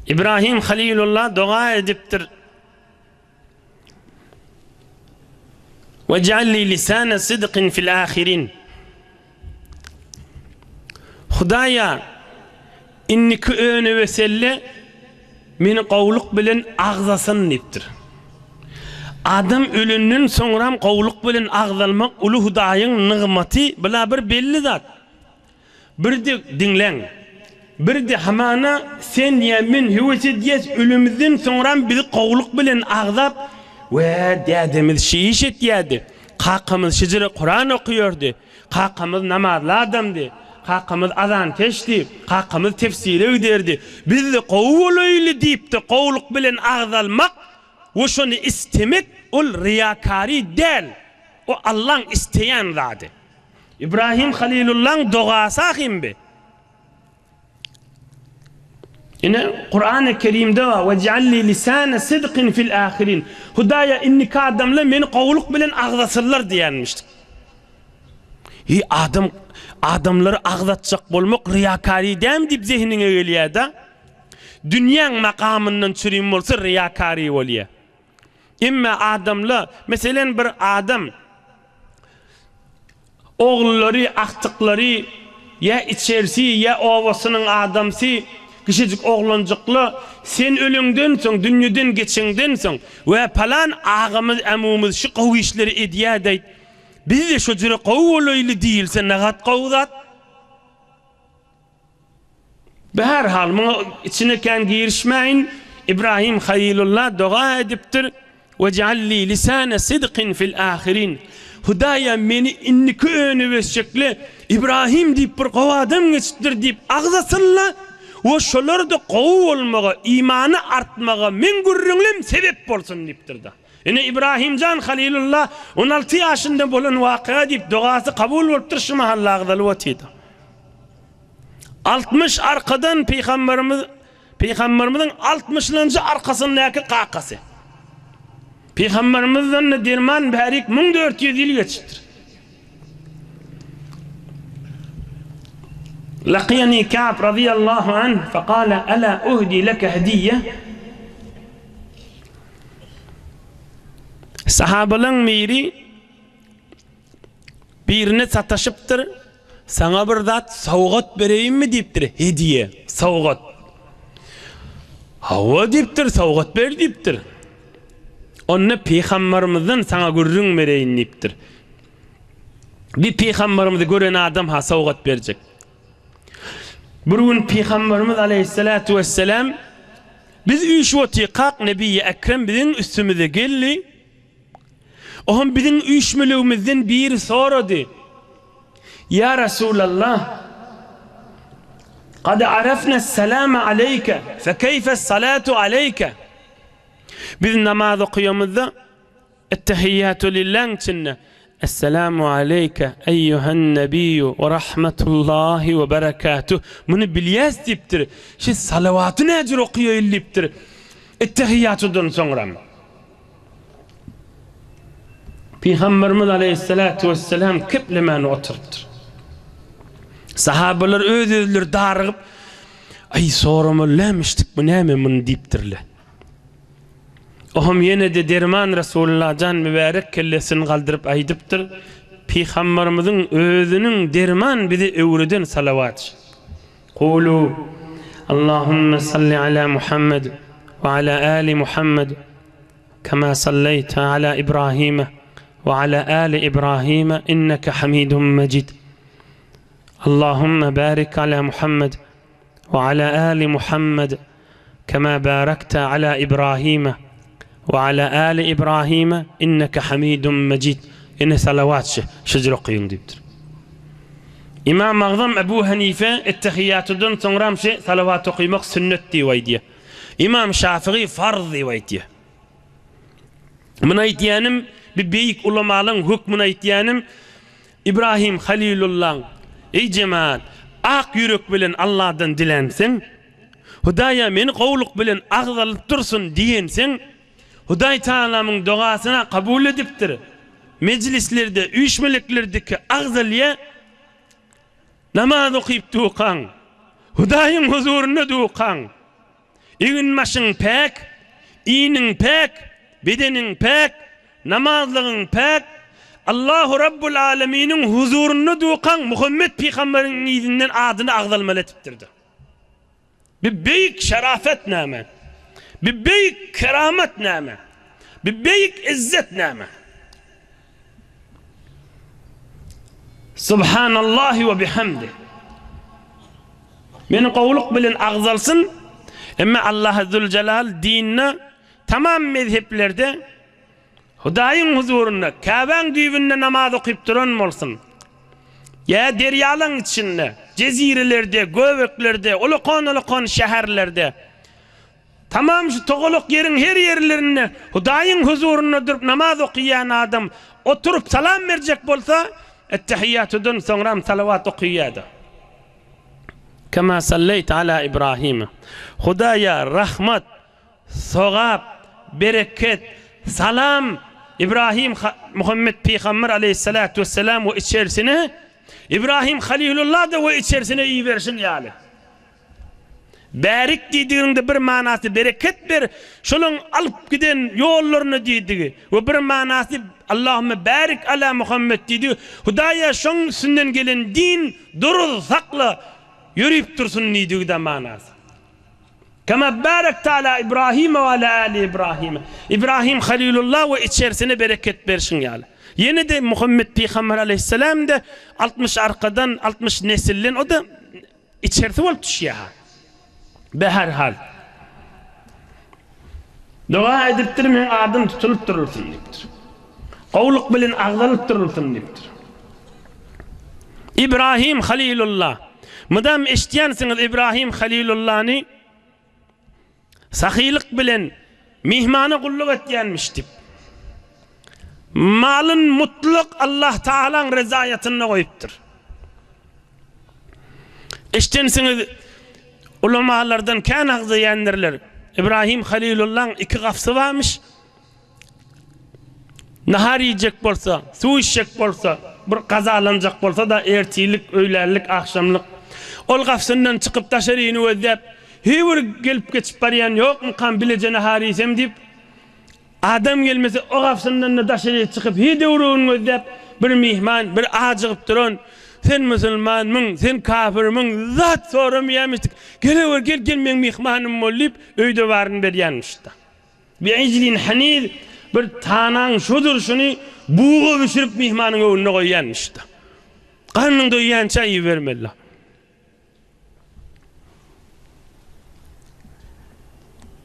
İbrahim Halilullah dua ediptir. وَجَعَلْلِي لِسَانَ صِدْقٍ فِي الْآخِرِينَ. Hudaya inniki önü veselle meni qowluk bilen ağzasın diptir. Adam ölünden soňram qowluk bilen ağzalmak ulu Hudaýyň nygmaty bila bir belli zat. Birdi dinleň. Birdi hamana sen ýa-men hüwesi diýes ölümizden soňram bizi qowluk bilen ağzap we dädemiz şiiş etýärdi. Qaqamyz şeýle Kur'an okuyordu. Qaqamyz namazly adamdy. Qaqamyz azan teşdi. Qaqamyz tefsir öderdi. Bizi qowulaýly diýipdi. Qowluk bilen ağzalmak we şonu istemek ol riyakari del. O Allah'ın isteyen zady. İbrahim Halilullah'ın duası ahimbe. Yine Kur'an-ı Kerim'de var. وَجَعَلِّي لِسَانَ صِدْقٍ فِي الْآخِرِينَ. Hudaya inniki adamla meni qowluk bilen ağzasırlar diýenmişdik. Adamları ağzatjak bolmak riyakari däm diýip zehnine gelýär da. Dünýäň makamyndan çürüm bolsa riyakari bolýar. Imme adamla, meselen bir adam oğulları, aktıkları ya içerisi ya ovasynyň adamsy kişicik oğlancıklı sen ölünden soň dünýeden geçiňden soň we palan ağamyz amumyz şu gowy işleri edýär diýip biz de şu jere gowulaýly diýilse nagat gowdat. Her hal muňa içine kan girişmäýin. İbrahim Halilullah dua edipdir. وَجَعَلْلِي لِسَانَ صِدْقٍ فِي الْآخِرِينَ. Hudaya meni inniki önü vesçekle İbrahim diýip bir gowy adam geçipdir diýip agzasynla o şolarda gowy bolmaga, imany artmaga men gürrüňlem sebep bolsun diýipdir da. Ene İbrahimcan Halilullah 16 ýaşynda bolan waka diýip duasy kabul bolupdyr şu mahalla agzalyp otýdy. 60 arkadan peygamberimizin 60-njy arkasyndaky qaqasy. Peygamberimizden derman bärik 1400 ýyl geçipdir. لقيني كعب رضي الله عنه فقال ألا أهدي لك هدية. Sahabalan miri birine sataşıptır. Sana bir zat sowgat bereyim mi diýipdir. Hediye, sowgat. Hawa diýipdir, sowgat ber diýipdir. Onu peygamberimizden sana gürrüň bereyin diýipdir. Bir peygamberimizi gören adam ha sowgat berjek. Bir gün Peygamberimiz aleyhissalatu vesselam biz üýşweti qaq Nebi Ekrem biziň üstümize geldi. Oňam biziň üýşmeligimizden biri sorady. Ya Resulallah, qad arafna as-salama aleyke, fe keyfe as-salatu aleyke. Biz namaz okuyamızda ettehiyyatu lillah içinde Esselamu aleyke eyyühen nebiyyü ve rahmetullahi ve berekatuh. Bunu bilyäs diýipdir. Şu salavatı näjir okuýar diýipdir. Ettehiyyatudan soňra. Peygamberimiz aleyhissalatu vesselam keplemeni oturupdyr. Sahabalar özleri darıgyp ay soramalamışdyk bu näme bunu diýipdirler. Ohum yine de derman Resulullah can mübarek kellesini galdyryp aýdypdyr. Peygamberimizin özünün derman bizi öwreden salavat. Qulu Allahumme salli ala Muhammed ve ala ali Muhammed kema sallayta ala İbrahim ve ala ali İbrahim inneke Hamidum Mecid. Allahumme barik ala Muhammed ve ala ali Muhammed kema barakta ala İbrahim وعلى آل إبراهيم إنك حميد مجيد. إن صلوات شجر قيم ديبتر. إمام مغضم أبو حنيفة التحيات دون تنرام شيء صلوات قيمك سنتي ويديه. إمام شافعي فرض ويديه. من أيتيانم ببيك علماء حكم من أيتيانم İbrahim Halilullah ey cemaat ak yürek bilen Allah'dan dilensin. Hudaya meni qowluk bilen agzalyp dursun diýensen Hudaý Taala'nın duasyna kabul edipdir. Meclislerde, üýşmeliklerdeki agzalya namaz okyp duqan. Hudaýyň huzuruna duqan. İğin başın pek, iyinin pek, bedenin pek, namazlığın pek, Allahu Rabbul Aleminin huzurunu dukan Muhammed Peygamber'in izinden adını ağzalmalı etiptirdi. Bir büyük şerafet name, bir büyük keramet name, bir büyük izzet name. Subhanallahi ve bihamdi. Meni qawluq bilen ağzalsın, ama Allah Zülcelal dinine tamam mezheplerde Hudaýyň huzurunda, Kabeň düýbünde namaz okyp duran bolsun. Ya derýalaň içinde, jezirelerde, göbeklerde, ulukon şäherlerde. Tamam şu togoluk yerin her yerlerinde Hudaýyň huzurunda durup namaz okýan adam oturup salam berjek bolsa, ettehiyyatudun soňram salavat okýýardy. Kema salleyt ala İbrahim. Hudaya rahmat, sogap, bereket, salam İbrahim Muhammed Peygamber aleyhissalatu vesselam ve içerisine İbrahim Halilullah da ve içerisine iyi versin yani. Berik dediğinde bir manası bereket bir şolun alıp giden yollarını dediği ve bir manası Allahümme barik ala Muhammed dediği Hudaya şon sünnen gelen din durul sakla yürüyüp dursun dediği de manası. Kema barekte ala İbrahim ve ala ali İbrahim. İbrahim Halilullah ve içerisine bereket versin yani. Yine de Muhammed Peygamber aleyhisselam da 60 arkadan 60 nesillen o da içerisi ol düşüyor. Be her hal. Dua edip men adım tutulup durulsun diptir. Qawluq bilen ağzalıp durulsun diptir. İbrahim Halilullah. Madam eşdiýänsiniz İbrahim Halilullah'ni sahylyk bilen mihmana gulluk etýänmiş dip. Malın mutlak Allah Taala'nın rezayatyna goýupdyr. Eşdiýänsiniz ulamalardan kan agzıyanlarlar. İbrahim Halilullah'ın 2 gafsy varmış. Nahar yiyecek bolsa, su içecek bolsa, bir gazalanacak bolsa da ertilik, öýlerlik, akşamlyk. Ol gafsyndan çıkıp taşaryny özläp, hiçbir gelip geçip barýan ýok, kan bilece nahar ýesem dip. Adam gelmese o gafsyndan da taşaryny çıkıp hi döwrüni özläp, bir mihman, bir ajygyp duran sen musulmanmyň, sen kafirmiň, zat soramýarmyşdyk. Gel men mihmanym bolyp öýde baryn berýänmişdi. Bir iclin hanil bir tanan şudur şunu buğu düşürüp mihmanyň öňüne goýýanmışdy. Garnyň doýýança ýibermeli.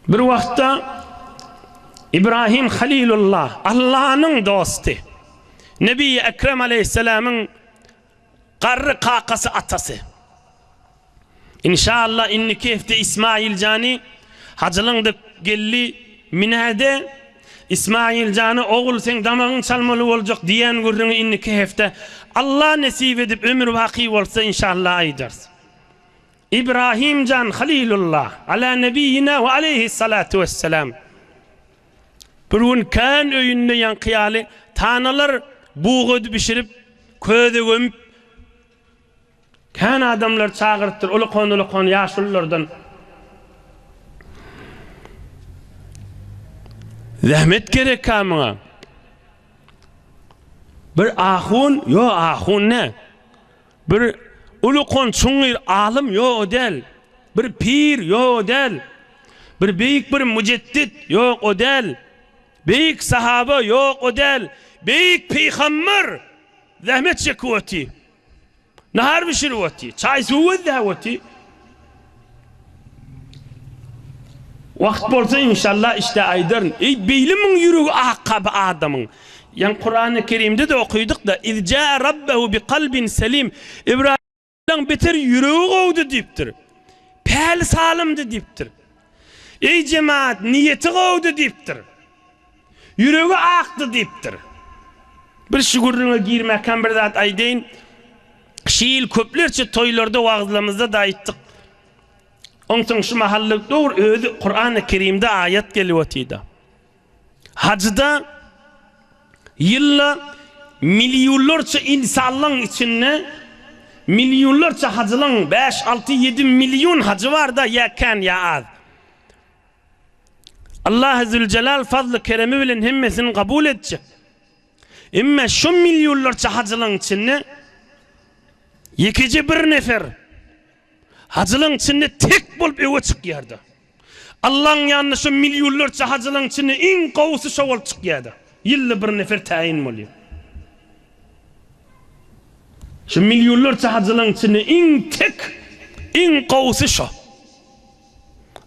Bir wagtda İbrahim Halilullah Allah'ın dostu. Nebi Ekrem Aleyhisselam'ın qarrı kakası atası. İnşallah inniki hefte İsmail Cani hacılındık gelli minade İsmail Cani oğul sen damağın çalmalı olacak diyen gördüğünü inniki hefte Allah nasip edip ömür vaki olsa inşallah aydars. İbrahim Can Halilullah ala nebiyyina ve aleyhissalatu vesselam. Bir gün kan öýünde ýankyýaly tanalar buğu pişirip köde gömüp kan adamlar çağırtır ulukon ýaşullardan zahmet gerek kamına bir ahun yo ahun ne bir ulukon çuňyr alim yo del bir pir yo del bir büyük bir muceddit yok o del büyük sahaba yok o del büyük peygamber zahmet çekýärdi. Nahar pişirýärdi, çay suwy däwärdi. Wagt bolsa inşallah işte aýdaryn. Beýlimiň ýüregi akab adamyň. Yan Kur'an-ı Kerim'de de okuyduk da İzca Rabbehu bi kalbin selim. İbrahim'den beter ýüregi gowdy diýipdir. Päl salimdi diýipdir. Ey cemaat niyeti gowdy diýipdir. Ýüregi akdy diýipdir. Bir şugurluğa girmekten bir zat aýdyn. Şiil köplerçe toýlarda wagzlamyzda da aýtdyk. Ondan şu mahallyk dowr özü Kur'an-ı Kerim'de ayet gelýärdi. Hacda yılla milyonlarca insanların içinde milyonlarca hacılan 5, 6, 7 milyon hacı var da ya kan ya az. Allah Zülcelal fazlı keremi bilen hemmesini kabul edecek. Ama şu milyonlarca hacılığın içinde ikinci bir nefer hacılığın içinde tek bulup eve çıkıyordu. Allah'ın yanına şu milyonlarca hacılığın içinde en kavusu şu olup çıkıyordu. Yıllı bir nefer tayin oluyor. Şu milyonlarca hacılığın içinde en kavusu şu.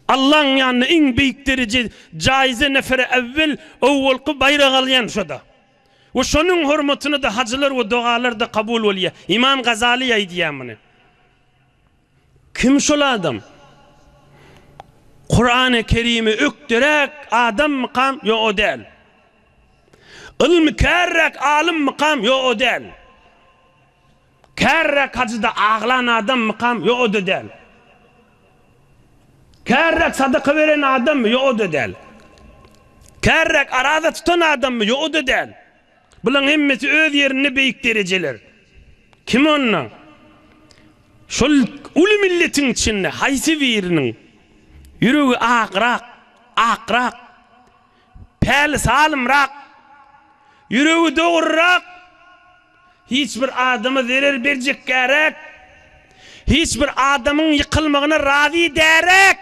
Allah'ın yanına en büyük derece caize nefere evvel ovulku bayrak alayan şuda. Ve şunun hürmetini de hacılar ve dualar da kabul oluyor. İmam Gazali aydiyamını. Kim şol adam? Kur'an-ı Kerim'i öktürek adam mıkam? Yo o değil. İlmi kerrek alim mıkam? Yo o değil. Kerrek hacıda ağlan adam mıkam? Yo o da değil. Kerrek sadaka veren adam mı? Yo o da değil. Kerrek arada tutan adam mı? Yo o da değil. Bulan hemmeti öz yerine büyük dereceler. Kim onunla? Şol ulu milletin içinde haysi birinin yüreği akrak, peli salımrak, yüreği doğurrak, hiçbir adamı zarar verecek gerek, hiçbir adamın yıkılmağına razı derek,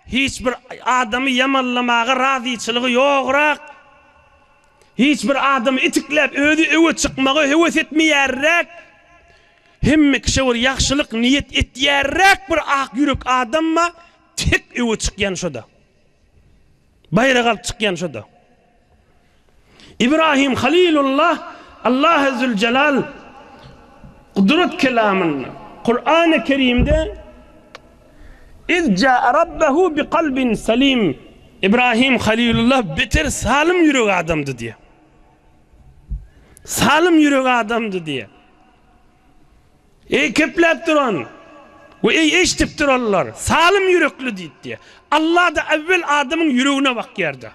hiçbir adamı yamanlamağa razıçılığı yokrak, hiçbir adamı itiklep ödü eve çıkmağı heves etmeyerek, hem kişiler yaxşılık niyet etiyerek bir ak yürek adamma tek eve çıkyan şuda. Bayrak alıp çıkyan şuda. İbrahim Halilullah Allah Zülcelal kudret kelamını Kur'an-ı Kerim'de İzca Rabbehu bi kalbin salim İbrahim Halilullah beter salim yürek adamdı diye. Salim yürek adamdı diye. Keplep duran ve eşitip durarlar. Salim yürekli diye. Allah da evvel adamın yüreğine bakıyordu.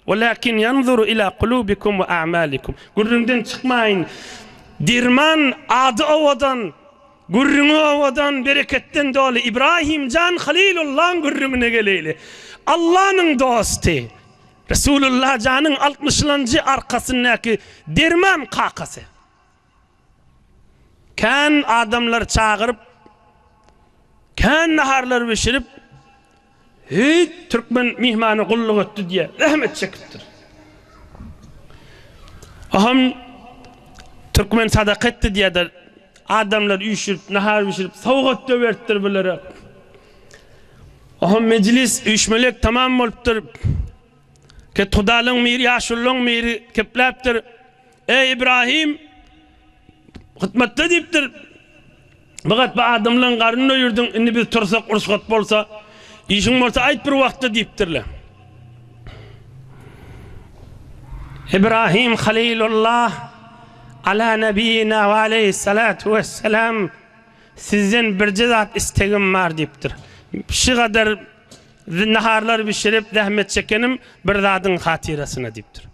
Walakin yanzuru ila kulubikum ve a'malikum. Gurründen çıkmayın. Dirman adı ovadan, gurrunu ovadan, bereketten dolu. İbrahim Can Halilullah'ın gurrumuna geleyli. Allah'ın dostu. Resulullah Can'ın 60'lıncı arkasındaki dirman kakası. Kan adamlar çağırıp, kan naharlar pişirip, hiç Türkmen mihmanı kulluk etti diye rahmet çekiptir. Aham Türkmen sadak etti diye de adamlar uyuşup, nahar pişirip, savgat döverttir bilere. Aham meclis uyuşmelek tamam oluptur. Ke tudalın miri, yaşullun miri kepleptir. Ey İbrahim, hıtmatta deyiptir. Fakat bu adamların karnını doyurdun, indi biz tursak, urskat bolsa, işin bolsa ait bir vakti deyiptirler. İbrahim Halilullah ala nebiyina ve aleyhissalatu vesselam sizden bir cezat istegim var deyiptir. Şu kadar naharlar pişirip zahmet çekenim bir zadın hatirasına deyiptir.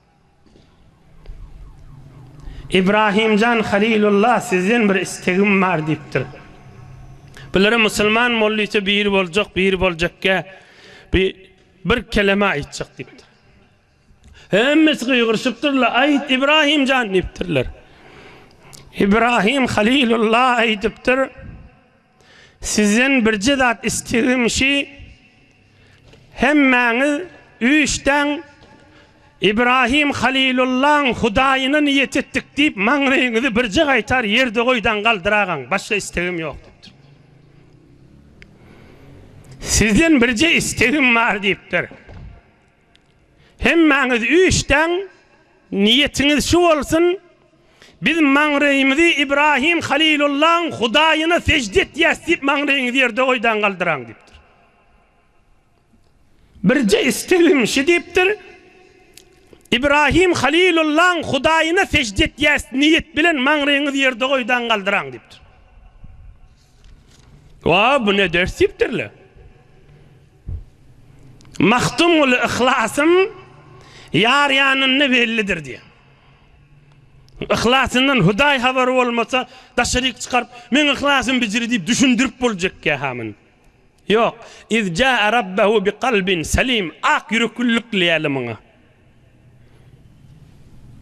İbrahim Can Halilullah sizden bir istegim var deyiptir. Bunları Müslüman molluysa bir olacak ki bir kelime aytacak deyiptir. Hemmesi kıygırışıptırlar, ayet İbrahim Can deyiptirler. İbrahim Halilullah aytiptir. Sizden bir cedat istegim şey hemmeniz üçten İbrahim Halilullah'ın Hudayını niyet ettik deyip manrayınızı bir cık aytar yerde koydan kaldırağın. Başka isteğim yok deyiptir. Sizden birce isteğim var deyiptir. Hemmeniz üçten niyetiniz şu olsun. Biz manrayımızı İbrahim Halilullah'ın Hudayını secdet yasip manrayınızı yerde koydan kaldırağın deyiptir. Birce isteğim şu deyiptir. İbrahim Halilullah'ın Hudayına secdet yas niyet bilen manrayınız yerde koydan kaldıran deyiptir. Bu ne ders deyiptirler? Mahtumul ihlasım yar yanına bellidir diye. İhlasından Huday haber olmasa da şerik çıkarıp men ihlasım beceri deyip düşündürüp olacak ki hemen. Yok. İz caa rabbahu bi kalbin salim. Ak yüreklilikli alimına.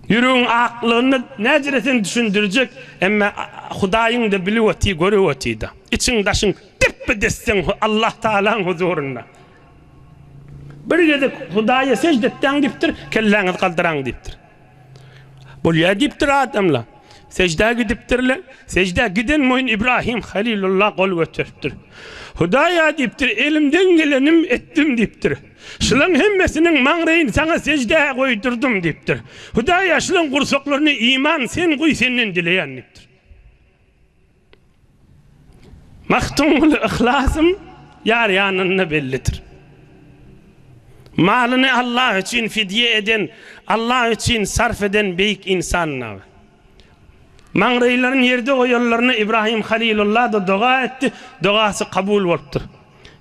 Yüreğin aklını neceretin düşündürecek ama Hudaýyň da bilýärti, görýärti da. İçiň daşyň dip dessen Allah Taala'nın huzurunda. Bir gede Hudaýa secde etdiň dipdir, kelläňiz galdyraň dipdir. Bolýa dipdir adamlar. Secde gidipdirler. Secde giden moyun İbrahim Halilullah gol götürüpdir. Hudaýa dipdir, elimden gelenim etdim dipdir. Şulan hemmesinin maňraýyny sana secde goýdurdum dipdir. Hudaýa şulan gursaklaryny iman sen goý senden dileýän dipdir. Maktumul ihlasım yar yanına bellidir. Malını Allah için fidye eden, Allah için sarf eden büyük insanlar. Maňraýlaryň yerde goýanlaryny İbrahim Halilullah da dua etdi, duasy kabul bolupdyr.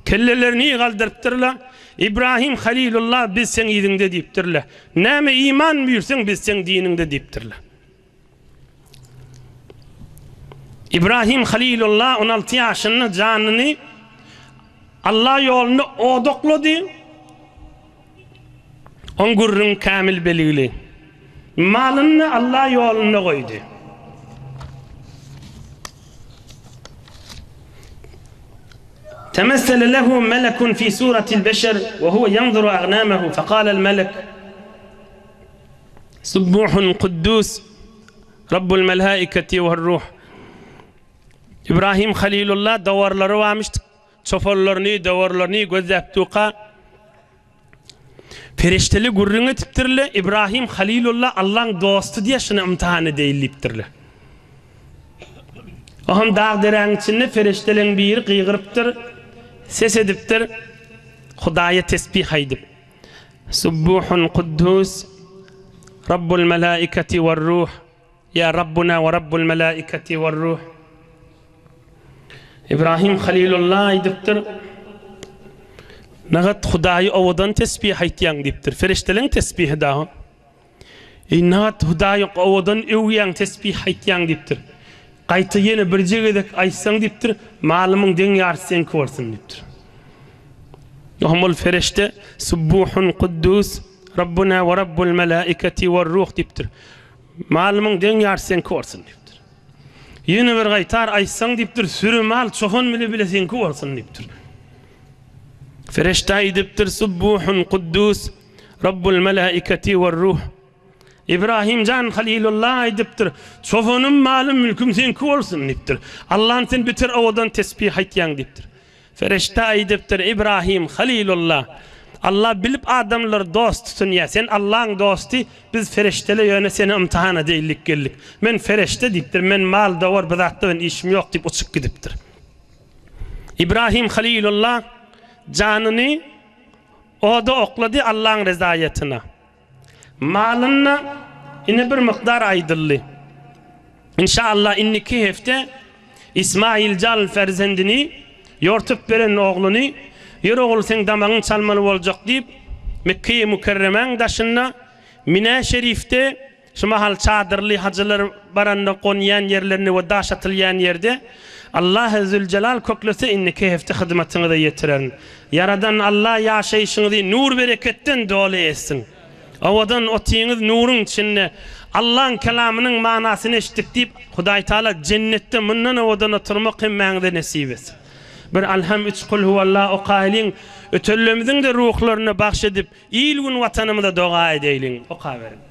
Kellelerini galdyrypdyrlar. İbrahim Halilullah biz sen ýüzüňde diýipdirler. Näme iman buyursaň biz sen diniňde diýipdirler. İbrahim Halilullah 16 ýaşyny janyny Allah ýoluna odoklady. On gurrun kamil beligli. Malyny Allah ýoluna goýdy. تمثل له ملك في سورة البشر وهو ينظر أغنامه فقال الملك سبوح قدوس رب الملائكة والروح. İbrahim Halilullah dawarlary varmışdy. Çofallarını, dawarlaryny gözläp tuqa. Ferişteli gurrunu tiptirle İbrahim Halilullah Allah'ın dostu diye şunu imtihanı deyiliptirle. Aham dağdırağın içinde feriştelerin bir qıyğırıptır. Ses ediptir, Hudaýa tesbih haýdyp. Subbuhun Quddus, Rabbul Melaikati ve Ruh, ya Rabbuna ve Rabbul Melaikati ve Ruh. İbrahim Halilullah aýdypdyr. Nagat Hudaýy owadan tesbih haýtýan diýipdir. Feriştelerin tesbihi daha. Nagat Hudaýy owadan öwýän tesbih haýtýan diýipdir. Gaýta ýene bir jegedek aýtsaň diýipdir, malymyň deň ýarysy senki bolsun diýipdir. Ýa-mul ferişte Subbuhun Quddus Rabbuna we Rabbul Melaikati we Ruh diýipdir. Malymyň deň ýarysy senki bolsun diýipdir. Ýene bir gaýtar aýtsaň diýipdir, sürü mal çoğun bile senki bolsun diýipdir. Ferişte aýdypdyr Subbuhun Quddus Rabbul Melaikati we Ruh. İbrahim can Halilullah aýdypdyr. Çofonum malym mülküm senki bolsun diýipdir. Allah'ın sen bitir owadan tesbih haýtýan diýipdir. Ferişte aýdypdyr İbrahim Halilullah. Allah bilip adamlar dost tutun ya. Sen Allah'ın dostu, biz feriştele ýöne seni imtihana diýillik geldik. Men ferişte diýipdir. Men mal dawar bizatda ben işim ýok diýip uçup gidipdir. İbrahim Halilullah janyny oda oklady Allah'ın rezayetina. Malyna ine bir miqdar aýdyldy. İnşallah inniki hefte İsmail Jal ferzendini yortup beren ogluny ýer ogul sen damagyň çalmaly boljak diýip Mekke-i Mükerremeň daşynda Mina şerifte şu mahal çadırly hajylar baranda konýan ýerlerini we daş atylýan ýerde Allah Zülcelal köklese inniki hefte hyzmatyňy da ýetiren. Yaradan Allah ýaşaýşyňyzy nur bereketden dole etsin. Awadan otyňyz nurun içinde Allah'ın kelamının manasını eşitdik diýip Hudaý Taala cennette mundan awadan oturmak hemmäňize nesip etsin. Bir alham 3 kul huvallahu oqaýlyň ötöllemizin de ruhlaryny bagş edip ýyl gün watanymyza doga edeýliň. Oqa berin.